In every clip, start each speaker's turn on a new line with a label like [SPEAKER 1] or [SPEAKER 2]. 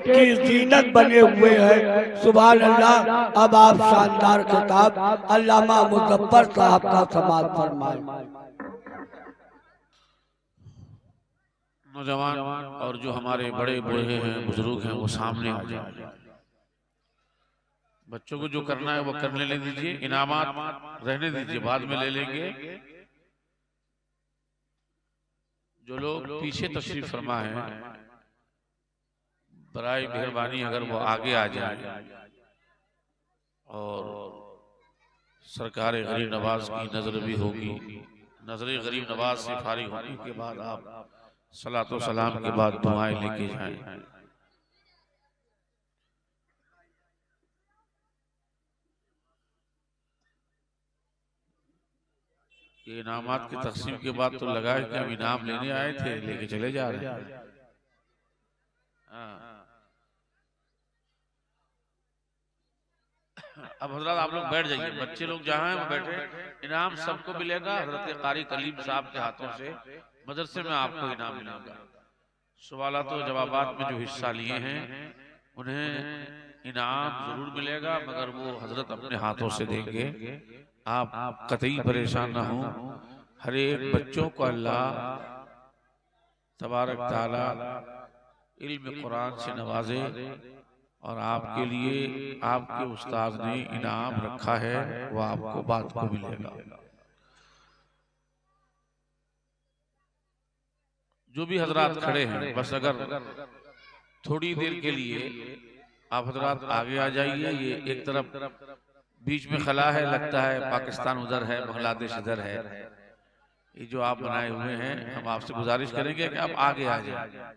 [SPEAKER 1] की जीनत बने हुए हैं। सुभान अल्लाह। अब आप शानदार किताब अल्लामा मुज़फ्फर साहब का समाअत फरमाएं।
[SPEAKER 2] नौजवान और जो हमारे बड़े बूढ़े हैं, बुजुर्ग हैं, वो सामने आ जाए। बच्चों को जो करना है वो करने ले दीजिए, इनामात रहने दीजिए, बाद में ले लेंगे। जो लोग पीछे तशरीफ फरमा है, बराए मेहरबानी अगर वो आगे आ जाए और सरकार गरीब नवाज की नजर भी होगी। नजर गरीब नवाज से फारिग होने के बाद आप सलातो सलाम के बाद दुआएं लेके जाएं। ये इनामात की तकसीम के बाद तो लगा है कि हम इनाम लेने आए थे, लेके चले जा रहे हैं। अब हजरत आप लोग बैठ जाइए, बच्चे लोग जहाँ हैं वो बैठे। इनाम सबको मिलेगा हजरत कारी कलीम साहब के हाथों से। मदरसे में आपको इनाम मिलेगा। सवालात और जवाबात में जो हिस्सा लिए हैं उन्हें इनाम जरूर मिलेगा, मगर वो हजरत अपने हाथों से देंगे। आप कतई परेशान ना हो। हर एक बच्चों को अल्लाह तबारक ताला इल्म कुरान से नवाजे और आपके लिए आपके उस्ताद ने इनाम रखा है, वो आपको बात को मिलेगा। जो भी हजरात खड़े हैं, बस अगर थोड़ी देर के लिए आप हजरात आगे आ जाइए। ये एक तरफ बीच में खला है, लगता है पाकिस्तान उधर है, बांग्लादेश इधर है। ये जो आप बनाए हुए हैं, हम आपसे गुजारिश करेंगे कि आप आगे आ जाए।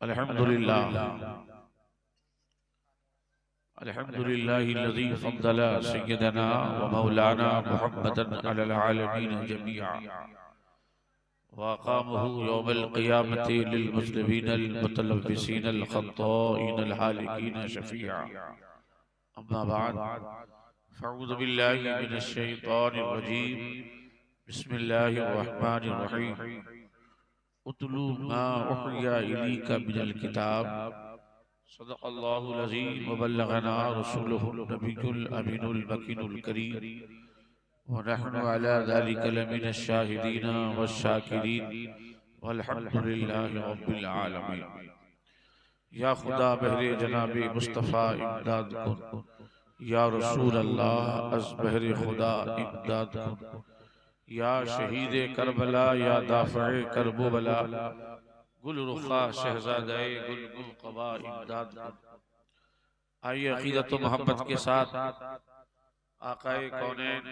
[SPEAKER 2] अल्हम्दुलिल्लाह अल्हम्दुलिल्लाहिल्लज़ी फ़द्दला सय्यदना व मौलाना मुहम्मदन अलल आलमीन जमीआ व अक़ामहु यौमल क़ियामति लिल मुज़लिमीनल मुतलव्विसीनल ख़त्ताईनल हालिकीन शफ़ीआ। अम्मा बाद फ़अऊज़ु बिल्लाहि मिनश शैतानिर रजीम। बिस्मिल्लाहिर रहमानिर रहीम। उतलू मा उहिया इलैका मिनल किताब सदक़ल्लाहुल अज़ीम व बल्लगना रसूलुहुन नबियुल अमीनुल मकीनुल करीम व नहनु अला ज़ालिका लमिनश शाहिदीन वश्शाकिरीन वल्हम्दुलिल्लाहि रब्बिल आलमीन। या खुदा बहरे जनाबे मुस्तफ़ा इमदाद कुन, या रसूल अल्लाह अज़ बहरे खुदा इमदाद कुन, या शहीद करबला, या दाफ़े करबला, गुल रुखा शहज़ादे गुल मुल्क़बा इमदाद कुन। आइए अक़ीदत व मोहब्बत के साथ आक़ाए कौनैन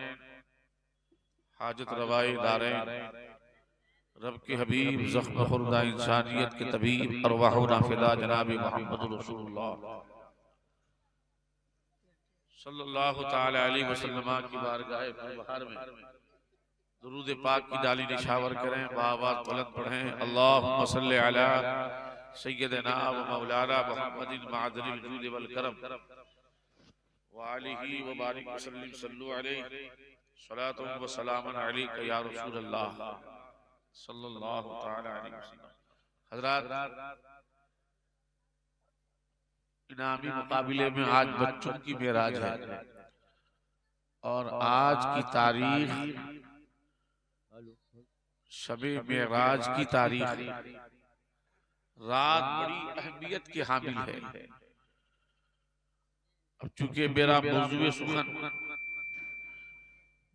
[SPEAKER 2] हाजत रवाए दारैन रब के हबीब ज़ख्म खुर्दा इंसानियत के तबीब अरवाहुना फ़िदा जनाब मुहम्मद रसूलुल्लाह सल्लल्लाहु तआला अलैहि वसल्लम की बारगाह मुबारक में दुरूद पाक की डाली निशावर करें, बाआवाज़ बुलंद पढ़ें। अल्लाहुम्मा सल्लि अला सय्यदना व मौलाना मुहम्मदिन मअदनिल जूद वल करम व आलिहि व बारिक वसल्लिम सल्लु अलैहि सलातु व सलामुन अलैका या रसूल अल्लाह सल्लल्लाहु तआला अलैहि वसल्लम। हज़रात, इनामी मुकाबले में आज बच्चों की मेराज है और आज की तारीख शबे मेराज की तारीख। रात बड़ी अहमियत की हामिल है। अब चूंकि मेरा मौजूए सुखन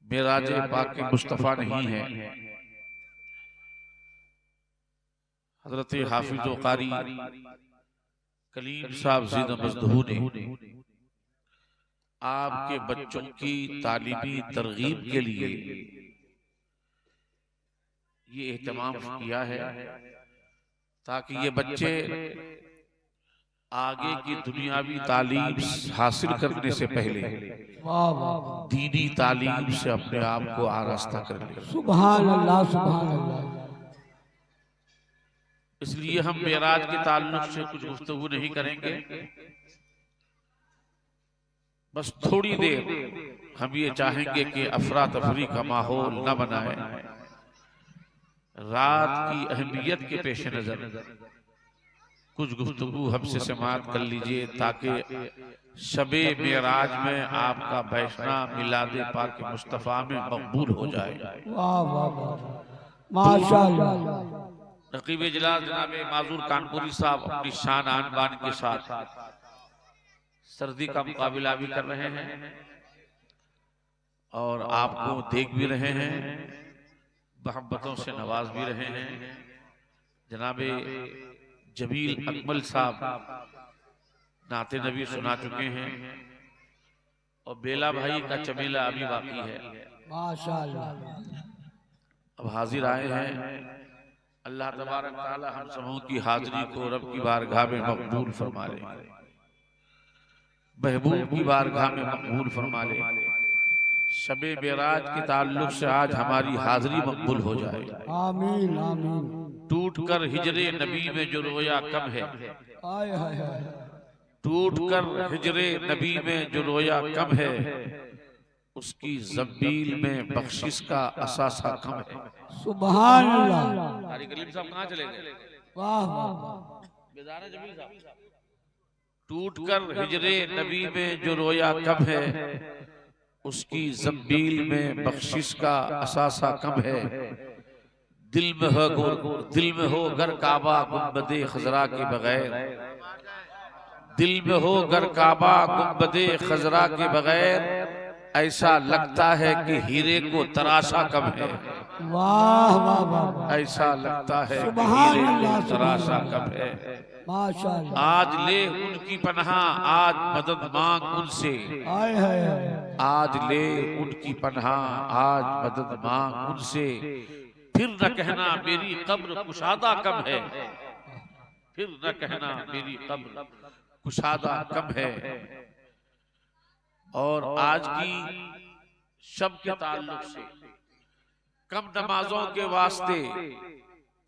[SPEAKER 2] मेराज पाक मुस्तफा नहीं है, हजरत हाफिज व कारी कलीम साहब ज़िंदा मज़दहू ने आपके बच्चों की तालीमी तरगीब के लिए ये एहतमाम किया है ताकि ये बच्चे आगे की दुनियावी तालीम हासिल करने से पहले दीनी तालीम से अपने आप को आरास्ता कर ले।
[SPEAKER 1] सुभान अल्लाह, सुभान अल्लाह।
[SPEAKER 2] इसलिए हम मेराज के ताल्लुक से कुछ गुफ्तगू नहीं करेंगे। बस थोड़ी देर हम ये चाहेंगे कि अफरा तफरी का माहौल न बनाए। रात की अहमियत के पेश नजर कुछ गुफ्तगू हमसे समाअत कर लीजिए ताकि शबे मेराज में आपका बैठना मिलादे पाक मुस्तफ़ा में मकबूल हो जाए।
[SPEAKER 1] वाह वाह वाह माशाअल्लाह।
[SPEAKER 2] रकीब इजलास जनाब माजूर कानपुरी साहब अपनी शान आन बान के साथ सर्दी का मुकाबला भी कर रहे हैं और आपको देख भी रहे हैं, मोहब्बतों से नवाज भी रहे हैं। जनाब जमील अकमल साहब नाते नबी सुना चुके हैं और बेला भाई का चमेला अभी बाकी है
[SPEAKER 1] माशाअल्लाह।
[SPEAKER 2] अब हाजिर आए हैं। अल्लाह तबारक ताला हम सबों की हाजिरी को रब की बारगाह में मकबूल फरमा ले, महबूब की बारगाह में मकबूल फरमा ले। शबे मेराज के ताल्लुक से आज हमारी हाजिरी मकबूल हो जाए।
[SPEAKER 1] आमीन आमीन।
[SPEAKER 2] टूट कर हिजरे नबी में जो रोया कम है,
[SPEAKER 1] आय हाय हाय।
[SPEAKER 2] टूट कर हिजरे नबी में जो रोया कम है, उसकी जंबील में बख्शिश का असासा कम है।
[SPEAKER 1] सुभान अल्लाह।
[SPEAKER 2] कारी कलीम साहब कहाँ चले गए?
[SPEAKER 1] वाह वाह।
[SPEAKER 2] बेदार है जमील साहब। टूट कर हिजरे नबी में जो रोया कम है, उसकी जंबील में बख्शिश का असासा कम है। दिल में हो गर काबा गुंबदे खजरा के बगैर, दिल में हो गर काबा गुंबदे खजरा के बगैर, ऐसा लगता है कि हीरे को तराशा कम है।
[SPEAKER 1] वाह वाह वाह।
[SPEAKER 2] ऐसा लगता है कि
[SPEAKER 1] सुभान
[SPEAKER 2] हीरे
[SPEAKER 1] अल्लाह,
[SPEAKER 2] को तराशा कम है।
[SPEAKER 1] माशाअल्लाह।
[SPEAKER 2] आज ले उनकी पनाह, आज मदद मांग उनसे।
[SPEAKER 1] आय हाय हाय।
[SPEAKER 2] आज ले उनकी पनाह, आज मदद मांग उनसे। फिर न कहना मेरी कब्र कुशादा कम है, फिर न कहना मेरी कब्र कुशादा कम है। और आज की शब के ताल्लुक से कम नमाजों के वास्ते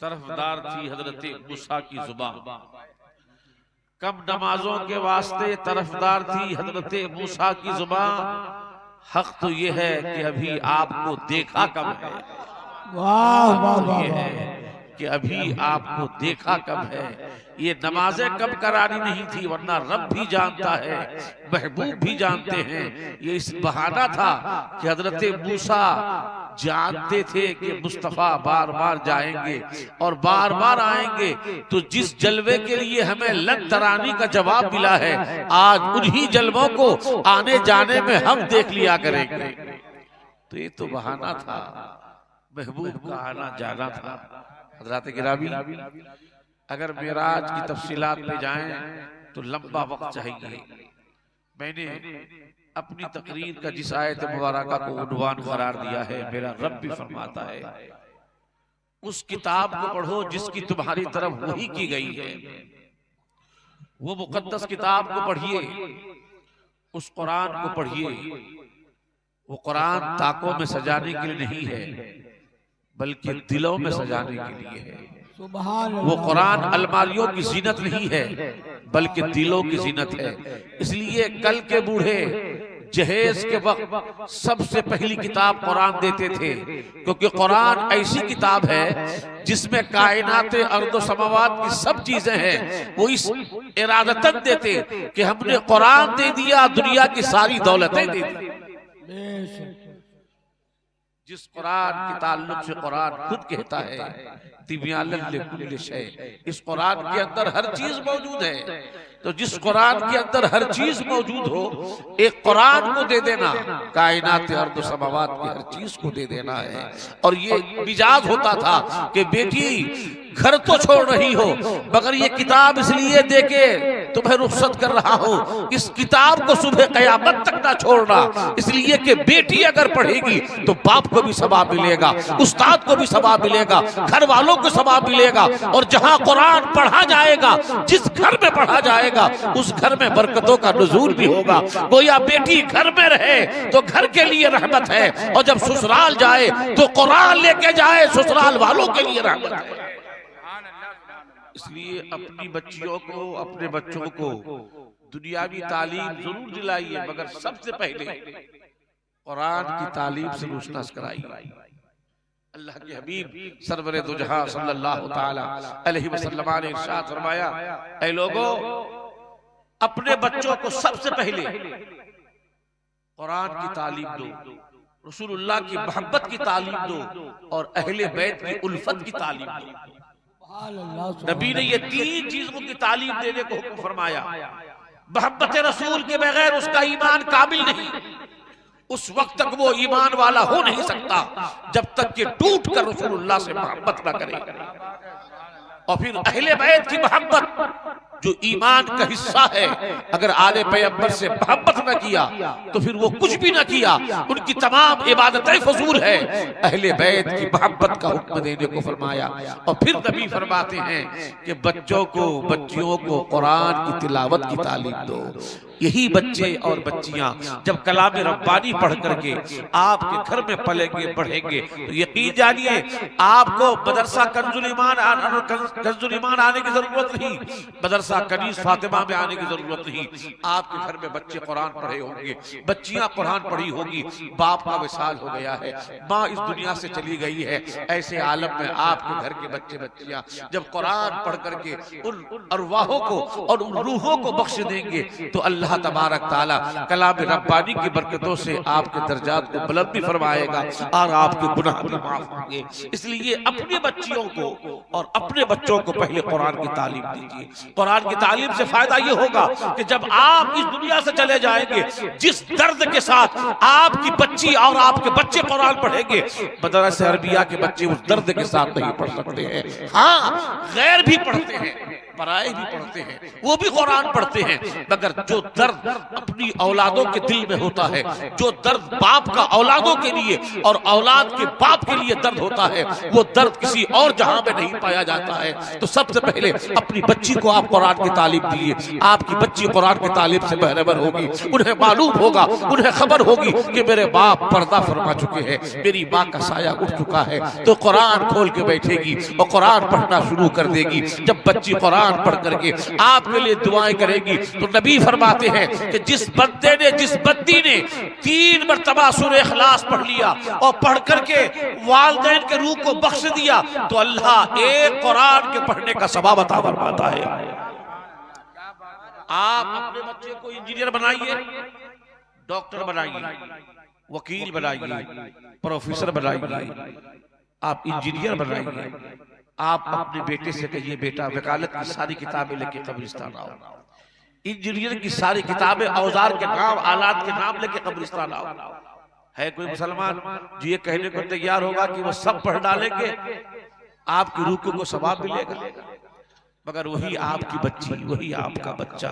[SPEAKER 2] तरफदार थी हजरत मूसा की जुबान। कम नमाजों के वास्ते तरफदार थी हजरत मूसा की जुबान। हक तो ये है कि अभी आपको देखा कम है।
[SPEAKER 1] वाह वाह वाह।
[SPEAKER 2] ये है कि अभी आपको देखा कब है। ये नमाजें कब करानी नहीं थी, वरना रब भी जानता है, महबूब भी जानते हैं। ये इस बहाना था कि हजरत मूसा जानते थे कि मुस्तफा बार बार जाएंगे और बार बार आएंगे, तो जिस जलवे के लिए हमें लन तरानी का जवाब मिला है, आज उन्हीं जलवों को आने जाने में हम देख लिया करेंगे। तो ये तो बहाना था, महबूब का आना जाना था। हज़रात गिरामी, अगर मेराज की तफसीलात पे जाएं तो लंबा वक्त चाहिए। मैंने अपनी तकरीर का जिस आयत मुबारका को उन्वान करार दिया है, मेरा रब भी फरमाता है उस किताब को पढ़ो जिसकी तुम्हारी तरफ वही की गई है। वो मुकद्दस किताब को पढ़िए, उस कुरान को पढ़िए। वो कुरान ताकों में सजाने के लिए नहीं है, बल्कि दिलों में सजाने के लिए है। वो कुरान अलमारियों की जीनत नहीं है, बल्कि दिलों की जीनत है। इसलिए कल के बूढ़े जहेज के वक्त सबसे पहली किताब कुरान देते थे, क्योंकि कुरान ऐसी किताब है जिसमें कायनात अर्द समावात की सब चीजें हैं। वो इस इरादतन देते कि हमने कुरान दे दिया, दुनिया की सारी दौलतें दे दी। जिस कुरान के ताल्लुक से कुरान खुद कहता है तिब्यान लिकुल्ल शै, इस कुरान के अंदर हर चीज मौजूद है। तो जिस कुरान के अंदर हर चीज मौजूद हो, एक कुरान को दे देना, कायनात अर्द समावात की हर चीज को दे देना है। और ये मिजाज होता था कि बेटी घर तो छोड़ रही हो, मगर ये किताब इसलिए दे के तुम्हें रुखसत कर रहा हूँ, इस किताब को सुबह कयामत तक ना छोड़ना। इसलिए कि बेटी अगर पढ़ेगी तो बाप को भी सवाब मिलेगा, उस्ताद को भी सवाब मिलेगा, घर वालों को सवाब मिलेगा। और जहाँ कुरान पढ़ा जाएगा, जिस घर में पढ़ा जाएगा, उस घर में बरकतों का नुज़ूल भी होगा। गोया बेटी घर में रहे तो घर के लिए रहमत है, और जब ससुराल जाए तो कुरान लेके जाए, ससुराल वालों के लिए रहमत है। इसलिए अपनी बच्चियों को, अपने बच्चों को दुनियावी तालीम जरूर दिलाइए, मगर सबसे पहले कुरान की तालीम से रुशनास कराइए। अल्लाह के हबीब सरवरे दो जहां सल्लल्लाहु ताला अलैहि वसल्लम ने इरशाद फरमाया, ऐ लोगों, अपने बच्चों को सबसे पहले कुरान की तालीम दो, रसूलुल्लाह की मोहब्बत की तालीम दो और अहले बैत की उल्फत की तालीम दो। नबी ने ये 3 चीजों की तालीम देने को हुक्म फरमाया। मोहब्बत रसूल के बगैर उसका ईमान काबिल नहीं, उस वक्त तक वो ईमान वाला हो नहीं सकता जब तक कि टूट कर रसूलुल्लाह से मोहब्बत न करे। और फिर अहले बैत की मोहब्बत जो ईमान का हिस्सा है, अगर आले पैगंबर से मोहब्बत न किया तो फिर वो कुछ भी न किया, उनकी तमाम इबादतें फजूल है। अहले बैत की मोहब्बत का हुक्म देने को फरमाया। और फिर नबी फरमाते हैं कि बच्चों को, बच्चियों को कुरान की तिलावत की तालीम दो। यही बच्चे और बच्चियां जब कलाम रब्बानी पढ़ करके आपके घर में पलेंगे, बढ़ेंगे, तो यकीन जानिए आपको मदरसा कंजुल ईमान आने की जरूरत नहीं, मदरसा कनीज फातिमा में आने की जरूरत नहीं। आपके घर में बच्चे कुरान पढ़े होंगे, बच्चियां कुरान पढ़ी होगी, बाप का विसाल हो गया है, माँ इस दुनिया से चली गई है, ऐसे आलम में आपके घर के बच्चे बच्चियां जब कुरान पढ़ करके उन अरवाहों को और उन रूहों को बख्श देंगे तो अल्लाह तबारक ताला कलाम रब्बानी की बरकतों से आपके दर्जात को बुलंद भी फरमाएगा और आपके गुनाह भी माफ होंगे। इसलिए अपने बच्चियों को और अपने बच्चों को पहले कुरान की तालीम दीजिए। कुरान की तालीम से फायदा ये होगा कि जब आप इस दुनिया से चले जाएंगे, जिस दर्द के साथ आपकी बच्ची और आपके बच्चे कुरान पढ़ेंगे, मदरसा अरबिया के बच्चे उस दर्द के साथ नहीं पढ़ सकते हैं। हाँ, गैर भी पढ़ते हैं, पराए भी पढ़ते हैं, वो भी कुरान पढ़ते हैं, मगर जो दर्द अपनी औलादों के दिल में होता है, जो दर्द बाप का औलादों के लिए और औलाद के बाप के लिए दर्द होता है, वो दर्द किसी और जहां में नहीं पाया जाता है। तो सबसे पहले अपनी बच्ची को आप कुरान की तालीम दीजिए। आपकी बच्ची कुरान की तालीम से बहरबर होगी, उन्हें मालूम होगा, उन्हें खबर होगी कि मेरे बाप पर्दा फरमा चुके हैं, मेरी माँ का साया उठ चुका है, तो कुरान खोल के बैठेगी और कुरान पढ़ना शुरू कर देगी। जब बच्ची कुरान पढ़ करके आपके लिए दुआएं करेगी तो नबी फरमाते हैं कि जिस बंदे ने, जिस बंदी ने 3 मरतबा सूरह इखलास पढ़ लिया और पढ़ करके वालिदैन के रूह को बख्श दिया तो अल्लाह एक कुरान के पढ़ने का सवाब अता फरमाता है। आप अपने बच्चे को इंजीनियर बनाइए, डॉक्टर बनाइए, वकील बनाइए, प्रोफेसर बनाइए, आप इंजीनियर बनाइए। आप अपने बेटे से कहिए, बेटा वकालत की सारी किताबें लेके कब्रिस्तान आओ, इंजीनियर की सारी किताबें, औजार के नाम, आलात के नाम लेके कब्रिस्तान आओ। है कोई मुसलमान जो ये कहने को तैयार होगा कि वो सब पढ़ डालेंगे, आपकी रूह को सवाब मिलेगा? मगर वही आपकी बच्ची, वही आपका बच्चा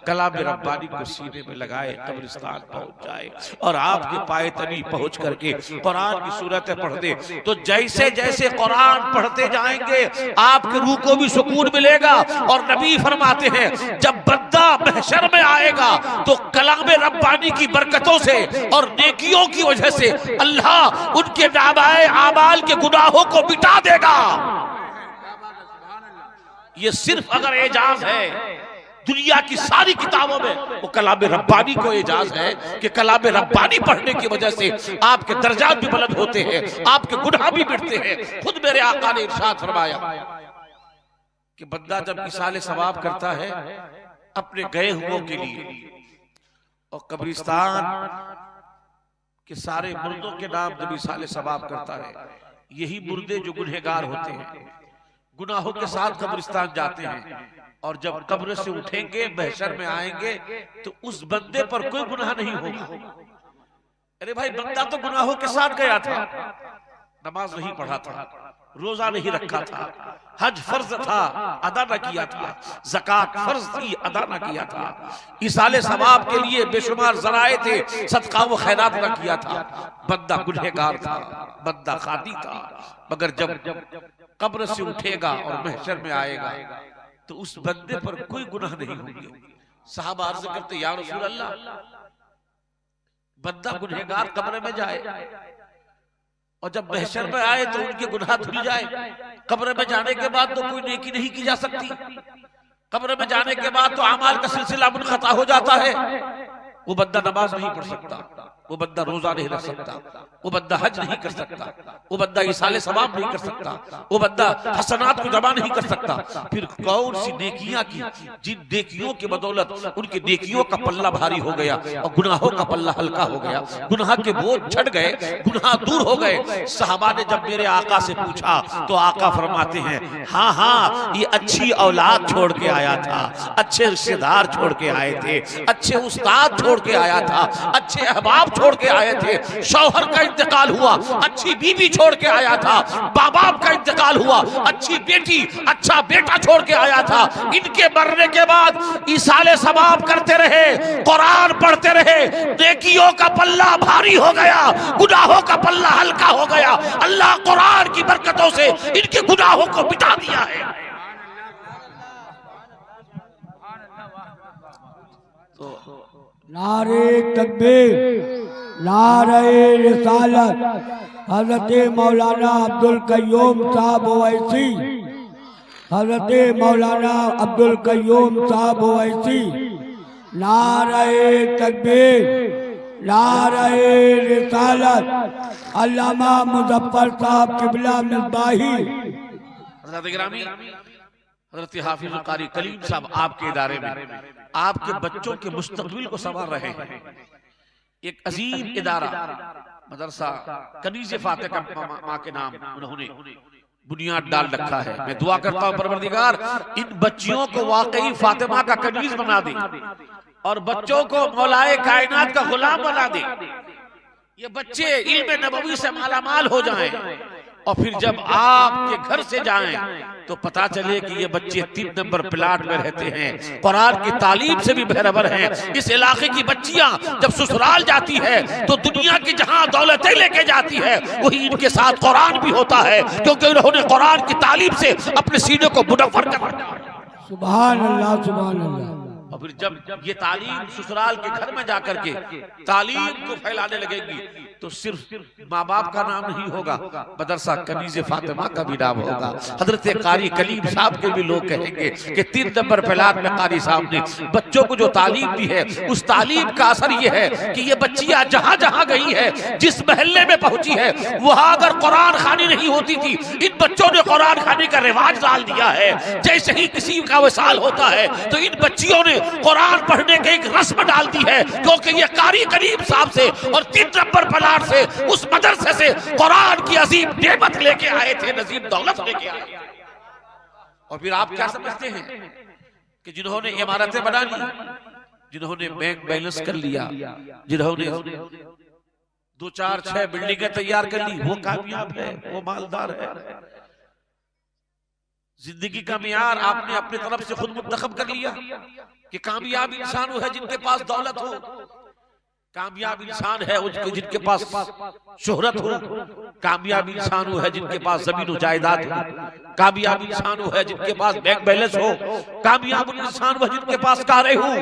[SPEAKER 2] कलाम रब्बानी को सीने में लगाए, कब्रिस्तान पहुंच जाए और आपके पाए तनी पहुंच करके कुरान की सूरतें पढ़ दे, तो जैसे जैसे कुरान पढ़ते जाएंगे आपके रूह को भी सुकून मिलेगा। और नबी फरमाते हैं जब बंदा महशर में आएगा तो कलाम रब्बानी की बरकतों से और नेकियों की वजह से अल्लाह उनके नामाए आमाल के गुनाहों को मिटा देगा। ये सिर्फ अगर एजाज है, दुनिया की सारी किताबों में वो कलाम रब्बानी को एजाज है कि कलाम रब्बानी पढ़ने की वजह से आपके दर्जात भी बुलंद होते हैं, आपके गुनाह भी मिटते हैं। खुद मेरे आका ने इरशाद फरमाया कि बंदा जब इसाले सवाब करता है अपने गए हुओं के लिए और कब्रिस्तान के सारे मुर्दों के नाम जब इसाले सवाब करता है, यही मुर्दे जो गुनहगार होते हैं गुनाहों के साथ कब्रिस्तान जाते हैं और जब कब्र से उठेंगे, महशर में आएंगे तो उस बंदे पर कोई गुनाह नहीं होगा। अरे भाई, बंदा तो गुनाहों के साथ गया था, नमाज नहीं पढ़ा था, रोजा नहीं रखा था, हज फर्ज था अदा न किया था, ज़कात फर्ज थी अदा न किया था, इसाले सवाब के लिए बेशुमार ज़राए थे, सदका व खैरात न किया था, बंदा गुनहगार था, बंदा खाती था। मगर जब कब्र से उठेगा और महशर में आएगा तो उस बंदे पर कोई गुनाह नहीं होंगे। साहबा अर्ज़ करते, या रसूल अल्लाह, बंदा गुनहगार कब्र में जाए और जब महशर में आए तो उनके गुनाह धुल जाए, कब्र में जाने के बाद तो कोई नेकी नहीं की जा सकती, कब्र में जाने के बाद तो अमाल का सिलसिला मुनक़ता हो जाता है, वो बंदा नमाज नहीं पढ़ सकता, वो बंदा रोजा नहीं रख सकता, वो बंदा हज नहीं कर सकता, वो बंदा इसाले सवाब नहीं कर सकता, वो बंदा हसनात को जमा नहीं कर सकता। फिर कौन सी नेकियां की जिन नेकियों की बदौलत उनकी नेकियों का पल्ला भारी हो गया और गुनाहों का पल्ला हल्का हो गया, गुनाह के बोझ छट गए, गुनाह दूर हो गए। सहाबा ने जब मेरे आका से पूछा तो आका फरमाते हैं, हाँ हाँ ये अच्छी औलाद छोड़ के आया था, अच्छे रिश्तेदार छोड़ के आए थे, अच्छे उस्ताद छोड़ के आया था, अच्छे अहबाब छोड़ के आए थे, शौहर का इंतकाल हुआ, अच्छी बीबी छोड़ के आया था, बाप बाप का इंतकाल हुआ, अच्छी बेटी अच्छा बेटा छोड़ के आया था। इनके मरने के बाद इसाले सवाब करते रहे, कुरान पढ़ते रहे, नेकियों का पल्ला भारी हो गया, गुनाहों का पल्ला हल्का हो गया। अल्लाह कुरान की बरकतों से इनके गुनाहों को मिटा दिया है।
[SPEAKER 1] नारे तकबीर, नारे रिसालत, हजरत मौलाना अब्दुल कय्यूम साहब ओवैसी, हजरत मौलाना अब्दुल कय्यूम साहब ओवैसी। नारे तकबीर, नारे रिसालत, अल्लामा मुजफ्फर साहब किबला मिसबाही।
[SPEAKER 2] हजरत गिरामी हजरत हाफिज कारी कलीम साहब आपके इदारे में आपके बच्चों के मुस्तकबिल को संवार रहे हैं। एक अजीम इदारा मदरसा कनीज़े फातिहा माँ के नाम उन्होंने बुनियाद डाल रखा है। मैं दुआ करता हूँ परवरदिगार इन बच्चियों को वाकई फातिमा का कनीज बना दे और बच्चों को मौलाए कायनात का गुलाम बना दे। ये बच्चे इल्म नबवी से मालामाल हो जाएं और फिर जब आपके घर से जाएं तो पता चले कि ये बच्चे 3 नंबर प्लाट में रहते हैं, कुरान की तालीम से भी बेखबर हैं। इस इलाके की बच्चियां जब ससुराल जाती है तो दुनिया की जहां दौलतें लेके जाती है वही इनके साथ कुरान भी होता है, क्योंकि उन्होंने कुरान की तालीम से अपने सीने को मुनव्वर कर रखा है।
[SPEAKER 1] सुभान अल्लाह, सुभान अल्लाह।
[SPEAKER 2] और फिर जब ये तालीम ससुराल के घर में जाकर के तालीम को फैलाने लगेगी तो सिर्फ माँ बाप का नाम नहीं होगा, मदरसा कनीज़े फातिमा का भी नाम होगा। हजरत कारी कलीम साहब के भी लोग कहेंगे कि 3 नंबर प्लाट में कारी साहब ने बच्चों को जो तालीम दी है उस तालीम का असर ये है कि ये बच्चियां जहां जहां गई है, जिस महल्ले में पहुंची है, वहां अगर कुरान खानी नहीं होती थी, इन बच्चों ने कुरान खानी का रिवाज डाल दिया है। जैसे ही किसी का विसाल होता है तो इन बच्चियों ने कुरान पढ़ने की एक रस्म डाल दी है, क्योंकि ये कारी करीम साहब से और 3 नंबर प्लाट से उस मदरसे से कुरान की अजीम नेमत लेके आए थे, नजीब दौलत लेके आए। और फिर आप क्या समझते हैं कि जिन्होंने इमारतें बना ली, जिन्होंने बैंक बैलेंस कर लिया, जिन्होंने 2 4 6 बिल्डिंगें तैयार कर ली, वो कामयाब है, वो मालदार है। जिंदगी का मियार आपने अपनी तरफ से खुद मुंतखब कर लिया कि कामयाब इंसान वो है जिनके पास दौलत हो, कामयाब इंसान है जिनके पास शोहरत हो, कामयाब इंसान वो है जिनके पास जमीन और जायदाद हो, कामयाब इंसान वो है जिनके पास बैंक बैलेंस हो, कामयाब इंसान वह जिनके पास कारें हो।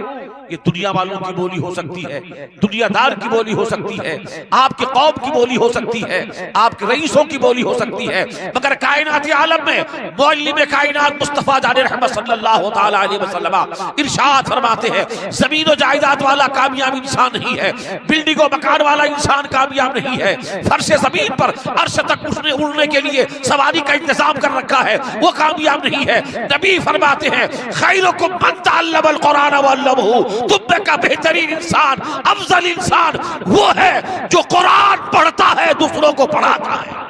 [SPEAKER 2] ये दुनिया वालों की बोली हो सकती है, दुनियादार की बोली हो सकती है, आपके कौम की बोली हो सकती है, आपके रईसों की बोली हो सकती है, मगर कायनाती आलम में मुअल्लिम कायनात मुस्तफा जाने रहमत सल्लल्लाहु तआला अलैहि वसल्लम इरशाद फरमाते हैं, जमीन और जायदाद वाला कामयाब इंसान नहीं है, बिल्डिंग और मकान वाला इंसान कामयाब नहीं है, फर्श जमीन पर अर्श तक उड़ने के लिए सवारी का इंतजाम कर रखा है, वो कामयाब नहीं है। नबी फरमाते हैं, खैरुकुम मन तअल्लमल कुरान व अल्लमहु, तुम में का बेहतरीन इंसान, अफजल इंसान वो है जो कुरान पढ़ता है, दूसरों को पढ़ाता है।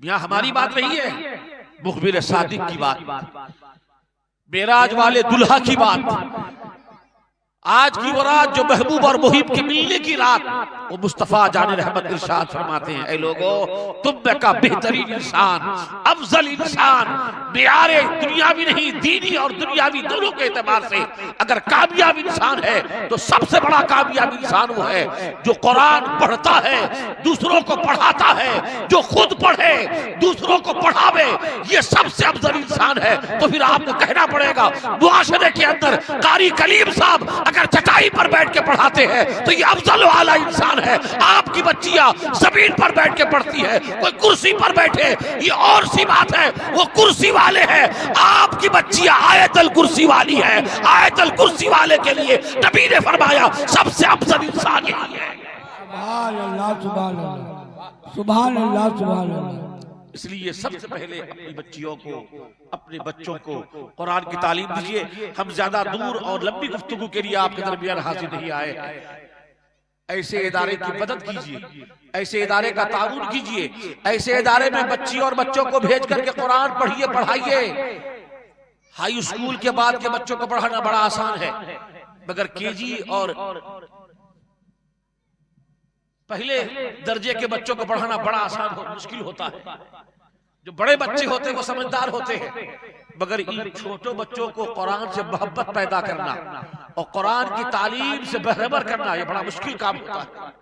[SPEAKER 2] यहाँ हमारी बात नहीं है, मुखबिर सादिक की बात, मेराज वाले दुल्हा की बात। आज की वो रात जो महबूब और मुहिब के मिलने की रात, वो मुस्तफा जाने रहमत इरशाद फरमाते हैं, ऐ लोगों तुम में का बेहतरीन इंसान, अफजल इंसान, मियारे दुनियावी नहीं दीनी और दुनियावी दोनों के एतबार से अगर कामयाब इंसान है तो सबसे बड़ा कामयाब इंसान वो है जो कुरान पढ़ता है, दूसरों को पढ़ाता है, जो खुद पढ़े दूसरों को पढ़ावे, ये सबसे अफजल इंसान है। तो फिर आपको कहना पड़ेगा मुआशरे के अंदर कारी कलीम साहब अगर चटाई पर बैठ के पढ़ाते हैं तो ये अफजल वाला इंसान है। आपकी बच्चियां जमीन पर बैठ के पढ़ती है, कोई कुर्सी पर बैठे, ये और सी बात है, वो कुर्सी वाले हैं। आपकी बच्चियां आयतल कुर्सी वाली है। आयतल कुर्सी वाले के लिए नबी ने फरमाया सबसे अफजल इंसान यही है।
[SPEAKER 1] सुभान अल्लाह, सुभान अल्लाह, सुभान अल्लाह, सुभान अल्लाह।
[SPEAKER 2] इसलिए सबसे पहले अपनी बच्चियों को, अपने बच्चों को कुरान की तालीम दीजिए। हम ज्यादा दूर और लंबी गुफ्तगू के लिए आपके दरमियान हाजिर नहीं आए। ऐसे इदारे की मदद कीजिए, ऐसे इदारे का ताउन कीजिए, ऐसे इदारे में बच्ची और बच्चों को भेज करके कुरान पढ़िए, पढ़ाइए। हाई स्कूल के बाद के बच्चों को पढ़ाना बड़ा आसान है, मगर केजी और पहले दर्जे के बच्चों को पढ़ाना बड़ा आसान मुश्किल होता है। जो बड़े बच्चे होते हैं वो समझदार होते हैं, मगर इन छोटे बच्चों को कुरान से मोहब्बत पैदा करना और कुरान की तालीम से बहरबर करना ये बड़ा मुश्किल काम होता है।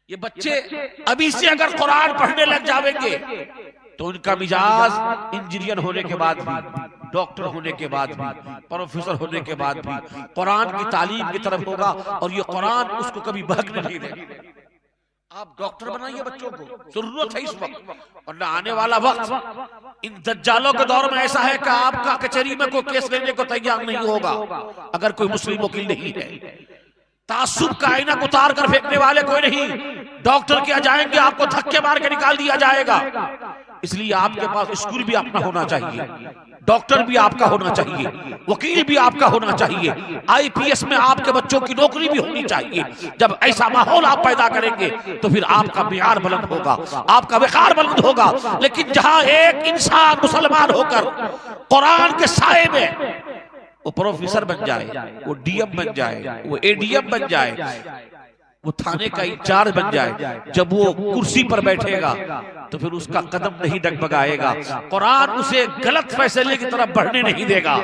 [SPEAKER 2] ये बच्चे अभी से अगर कुरान पढ़ने लग जाएंगे तो उनका मिजाज इंजीनियर होने के बाद भी, डॉक्टर होने के बाद भी, प्रोफेसर होने के बाद भी कुरान की तालीम की तरफ होगा और ये कुरान उसको कभी बहकने नहीं देगा। आप डॉक्टर बनाइए बच्चों को, जरूरत है इस वक्त, और न आने वाला वक्त इन दज्जालों के दौर में ऐसा है कि आपका कचहरी में कोई केस लेने को तैयार नहीं होगा अगर कोई मुस्लिम वकील नहीं है। तासुब का आईना उतार कर फेंकने वाले कोई नहीं। डॉक्टर क्या जाएंगे, आपको धक्के मार के निकाल दिया जाएगा। इसलिए आपके पास स्कूल भी अपना होना चाहिए, डॉक्टर भी आपका होना चाहिए, वकील भी आपका होना चाहिए, आईपीएस में आपके बच्चों की नौकरी भी होनी चाहिए। जब ऐसा माहौल आप पैदा करेंगे तो फिर आपका मियार बुलंद होगा, आपका वक़ार बुलंद होगा। लेकिन जहां एक इंसान मुसलमान होकर कुरान के साए में वो प्रोफेसर बन जाए, वो डीएम बन जाए, वो एडीएम बन जाए, वो थाने का इंचार्ज बन जाए, जब वो कुर्सी पर बैठेगा तो फिर उसका कदम नहीं डगमगाएगा, कुरान उसे गलत फैसले की तरफ बढ़ने नहीं देगा।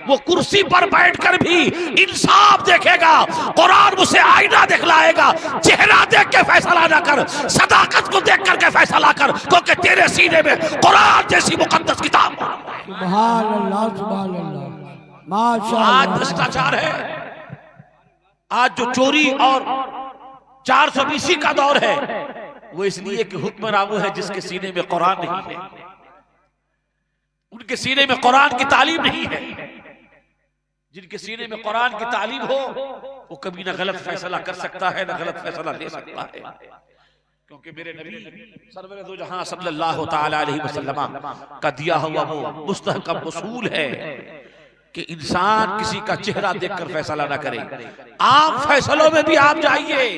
[SPEAKER 2] वो कुर्सी पर बैठकर भी इंसाफ देखेगा, कुरान उसे आईना दिखलाएगा। चेहरा देख के फैसला ना कर, सदाकत को देख करके फैसला कर, क्योंकि तेरे सीने में कुरान जैसी मुकद्दस किताब।
[SPEAKER 1] सुभान अल्लाह, सुभान अल्लाह, माशाअल्लाह।
[SPEAKER 2] आज भ्रष्टाचार है, आज जो चोरी और 420 का दौर है वो इसलिए कि हुक्मरान वो है जिसके सीने में कुरान नहीं है, उनके सीने में कुरान की तालीम नहीं है। जिनके सीने में कुरान की तालीम हो वो कभी ना गलत फैसला कर सकता है, ना गलत फैसला ले सकता है। क्योंकि मेरे नबी सरवर दो जहां सल्लल्लाहु तआला अलैहि वसल्लम का दिया हुआ वो मुस्तहकम उसूल है कि इंसान किसी का चेहरा देखकर फैसला ना करे। आम फैसलों में भी आप जाइए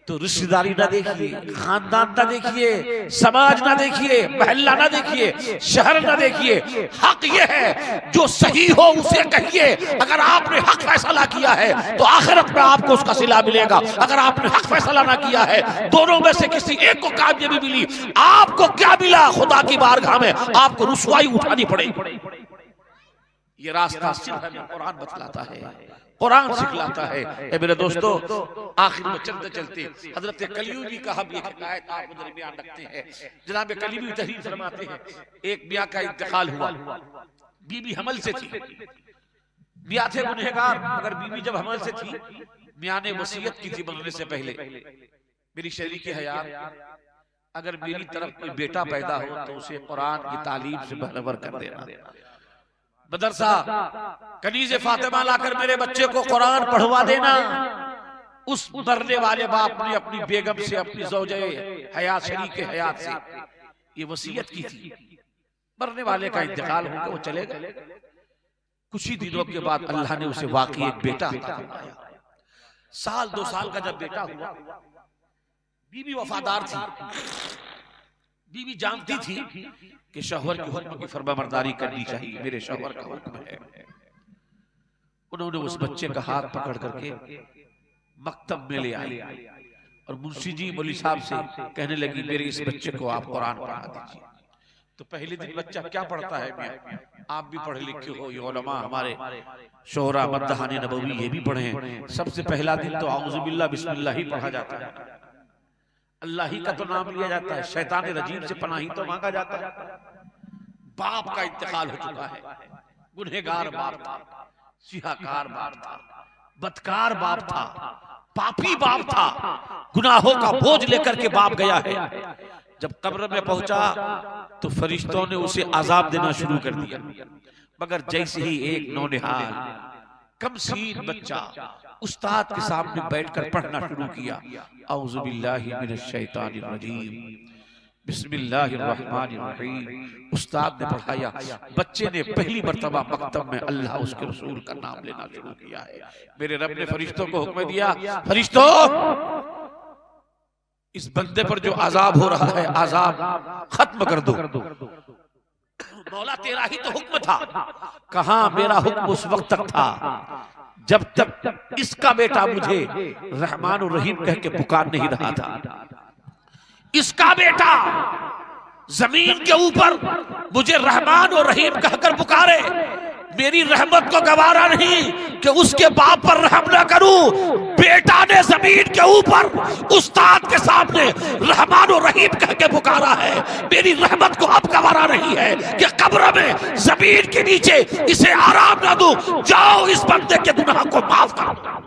[SPEAKER 2] तो रिश्तेदारी ना देखिए, खानदान ना देखिए, समाज ना देखिए, महल्ला ना देखिए, शहर ना देखिए। हक ये है जो सही हो उसे कहिए। अगर आपने हक फैसला किया है तो आखिरत में आपको उसका सिला मिलेगा। अगर आपने हक फैसला ना किया है, दोनों में से किसी एक को कामयाबी मिली, आपको क्या मिला? खुदा की बारगाह में आपको रुसवाई उठानी पड़ेगी। ये रास्ता सिर्फ हमें कुरान बतलाता है, कुरान सिखलाता है। ए मेरे दोस्तों, आखिर में चलते चलते हजरत कलीबी का हम एक हिकायत आप दरमियान रखते हैं। जनाब कलीबी तहरीर फरमाते हैं, एक मियाँ का इंतकाल हुआ, बीबी हमल से थी। मियाँ थे गुनहगार, मगर बीबी जब हमल से थी, मियाँ ने वसीयत की थी मरने से पहले, मेरी शरीक हयात, अगर मेरी तरफ कोई बेटा पैदा हो तो उसे कुरान की तालीम से बहरवर कर देना। मदरसा कनीज़े फातिमा लाकर मेरे बच्चे को कुरान पढ़वा देना। उस मरने वाले बाप ने अपनी बेगम से, अपनी ज़ौजे हयात, शरीक हयात से ये वसीयत की थी। मरने वाले का इंतकाल होगा, वो चले गए। कुछ ही दिनों के बाद अल्लाह ने उसे वाकई एक बेटा अता फरमाया। साल 2 साल का जब बेटा हुआ, बीबी वफादार थी। बीबी जानती थी कि शौहर के हुक्म की फरमाबरदारी करनी चाहिए, मेरे शौहर का हुक्म है। उन्होंने उस बच्चे का हाथ पकड़ करके मकतब में ले आई और मुंशी जी मौलवी साहब से कहने लगी, मेरे इस बच्चे को आप कुरान पढ़ा दीजिए। तो पहले दिन बच्चा क्या पढ़ता है? मैं, आप भी पढ़े लिखे हो, ये उलमा हमारे शोहरा मद्दहानी नबवी ये भी पढ़े हैं। सबसे पहला दिन तो औज़ु बिल्लाह बिस्मिल्लाह ही पढ़ा जाता है, अल्लाह ही का तो नाम लिया जाता है, शैतान रजीम से पनाही तो मांगा जाता है। बाप का इंतकाल हो चुका है, गुनहगार बाप था, सियाकार बाप था, बदकार बाप था, पापी बाप था, गुनाहों का बोझ लेकर के बाप गया है। जब कब्र में पहुंचा तो फरिश्तों ने उसे अजाब देना शुरू कर दिया, मगर जैसे ही एक नौनिहाल कमसीन बच्चा उस्ताद के सामने बैठकर पढ़ना शुरू किया, औज़ु बिल्लाहि मिनश शैतानिर रजीम, बिस्मिल्लाहिर्रहमानिर्रहीम, उस्ताद ने पढ़ाया। बच्चे ने पहली मर्तबा मकतब में अल्लाह उसके रसूल का नाम लेना शुरू किया है। मेरे रब ने फरिश्तों को हुक्म दिया, फरिश्तों इस बंदे पर जो अजाब हो रहा है अजाब खत्म कर दो। मौला तेरा ही तो हुक्म था। कहां मेरा हुक्म उस वक्त तक था जब तक इसका बेटा मुझे रहमान और रहीम कह के पुकार नहीं रहा था। इसका बेटा जमीन के ऊपर मुझे रहमान और रहीम कहकर पुकारे, मेरी रहमत को गवारा नहीं कि उसके बाप पर रहम ना करूं। बेटा ने जमीन के ऊपर उस्ताद के सामने रहमान और रहीम कह के पुकारा है, मेरी रहमत को अब गवारा नहीं है कि कब्र में जमीन के नीचे इसे आराम ना दूं। जाओ इस बंदे के गुनाह को माफ करो।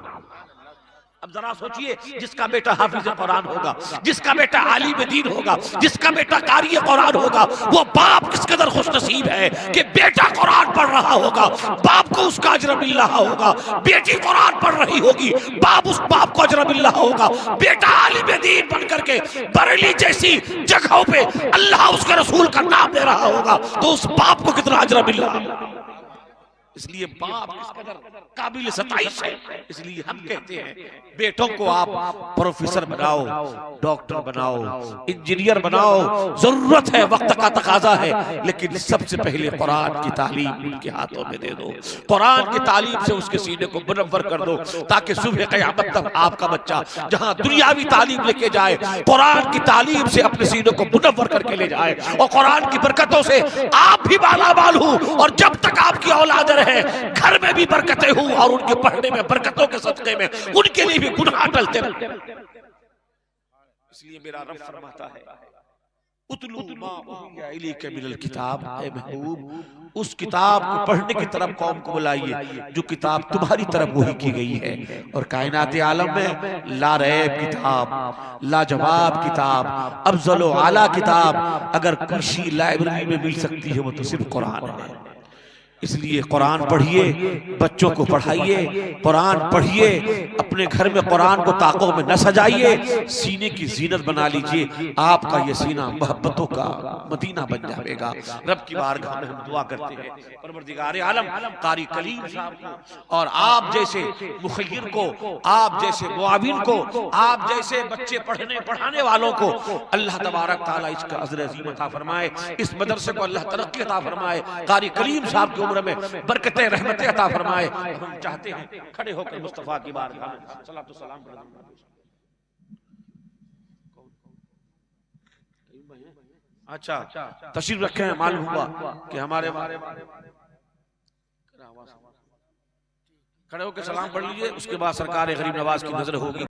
[SPEAKER 2] अब जरा सोचिए, जिसका बेटा हाफिज कुरान होगा, जिसका बेटा आलिम दीन होगा, जिसका बेटा कारी कुरान होगा, वो बाप किस कदर खुशनसीब है कि बेटा कुरान पढ़ रहा होगा, बाप को उसका अजर मिल रहा होगा। बेटी कुरान पढ़ रही होगी, बाप उस बाप को अजर मिल रहा होगा। बेटा आलिम दीन बन करके बरेली जैसी जगहों पे अल्लाह उसके रसूल का नाम ले रहा होगा, तो उस बाप को कितना अजर मिल रहा है। इसलिए बाप किस कदर काबिल सताइश है। इसलिए हम कहते हैं बेटों को आप प्रोफेसर बनाओ, डॉक्टर बनाओ, इंजीनियर बनाओ, जरूरत है, वक्त का तकाजा है, लेकिन सबसे पहले कुरान की तालीम उनके हाथों में दे दो। कुरान की तालीम से उसके सीने को मुनव्वर कर दो, ताकि सुबह क़यामत तक आपका बच्चा जहां दुनियावी तालीम लेके जाए, कुरान की तालीम से अपने सीने को मुनव्वर करके ले जाए, और कुरान की बरकतों से आप भी मालामाल हो, और जब तक आपकी औलाद रहे घर में भी बरकतें हो, और उनके पढ़ने में बरकतों के सदक़े में उनके लिए भी गुनाह टलते रहे। इसलिए मेरा रब फरमाता है, उतलू मा उहिया इलैका मिनल किताब, ऐ महबूब उस किताब को पढ़ने की तरफ कौम को बुलाइए जो किताब तुम्हारी तरफ वही की गई है। और कायनात आलम में लारैब किताब, लाजवाब किताब, अफजल व आला किताब अगर किसी लाइब्रेरी में मिल सकती है वो तो सिर्फ कुरान है। इसलिए कुरान पढ़िए, बच्चों को पढ़ाइए, कुरान पढ़िए, अपने घर में कुरान को ताकों में न सजाइए, सीने की जीनत बना लीजिए। आपका ये सीना मोहब्बतों का मदीना बन जाएगा। रब की बारगाह में हम दुआ करते हैं, परवरदिगार आलम कारी कलीम साहब को और आप जैसे मुखय्यर को, आप जैसे मुआविन को, आप जैसे बच्चे पढ़ने पढ़ाने वालों को अल्लाह तबारक तआला इसका अज़्र अज़ीम अता फरमाए, इस मदरसे को अल्लाह तरक्की अता फरमाए, कारी कलीम साहब की उम्र में बरकतें रहमतें अता फरमाए। हम चाहते हैं खड़े होकर मुस्तफा की बारगाह में सलातो सलाम पढ़ें। अच्छा तशरीफ रखे हैं, मालूम हुआ कि हमारे खड़े होकर सलाम पढ़ लीजिए, उसके बाद सरकार गरीब नवाज की नजर होगी।